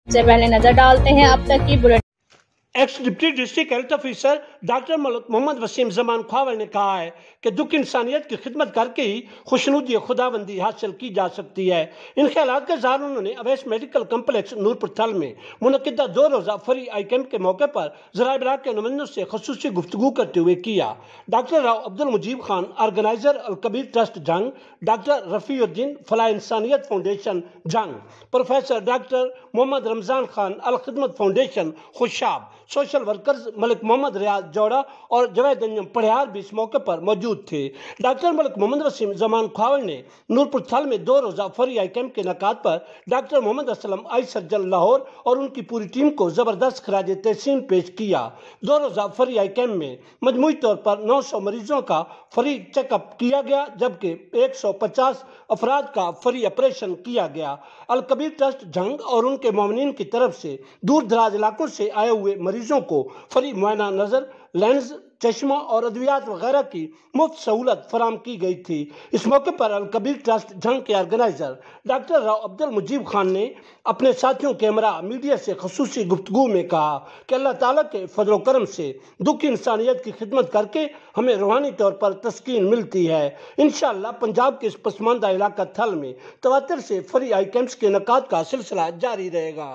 سے پہلے نظر ڈالتے ہیں اب تک کی بلٹ۔ Ex deputy district health officer doctor Muhammad Waseem Zaman خواوڑ نے کہا ہے کہ دکھ انسانیت کی خدمت کر کے ہی خوشنودی خداوندی حاصل کی جا سکتی ہے۔ ان خیالات کا اظہار انہوں نے اویس میڈیکل کمپلیکس نورپور تھل میں منعقدہ 2 روزہ فری آئی کیمپ کے موقع پر ذرائع ابلاغ کے نمائندوں سے خصوصی گفتگو کرتے ہوئے کیا۔ Doctor Rao Abdul Majeed Khan organizer Al Kabir trust Jhang, doctor Rafi uddin Falah Insaniyat foundation Jhang, professor doctor Muhammad Ramzan Khan Al Khidmat foundation Khushab, social workers Malik Muhammad Riaz Jora اور جوید انجم پڑھیار بھی اس موقع پر موجود تھے۔ ڈاکٹر ملک محمد وسیم زمان خواوڑ نے نورپور تھل میں 2 روزہ فری آئی کیمپ کے انعقاد پر ڈاکٹر محمد اسلم آئی سرجن لاہور اور ان کی پوری ٹیم کو زبردست خراج تحسین پیش کیا۔ 2 روزہ فری آئی کیمپ میں مجموعی طور پر 900 مریضوں کا فری چیک اپ کیا گیا جبکہ 150 افراد کا فری آپریشن کیا گیا۔ الکبیر ٹرسٹ جنگ اور ان کے معاونین کی طرف سے دور دراز علاقوں سے آئے ہوئے مریضوں کو فری معائنہ نظر، لینز، چشمہ اور ادویات وغیرہ کی مفت سہولت فراہم کی گئی تھی۔ اس موقع پر الکبیر ٹرسٹ جنگ کے آرگنائزر ڈاکٹر راؤ عبدالمجید خان نے اپنے ساتھیوں کے ہمراہ میڈیا سے خصوصی گفتگو میں کہا کہ اللہ تعالیٰ کے فضل و کرم سے دکھ انسانیت کی خدمت کر کے ہمیں روحانی طور پر تسکین ملتی ہے۔ انشاءاللہ پنجاب کے اس پسماندہ علاقہ تھل میں تواتر سے فری آئی کیمپس کے انعقاد کا سلسلہ جاری رہے گا۔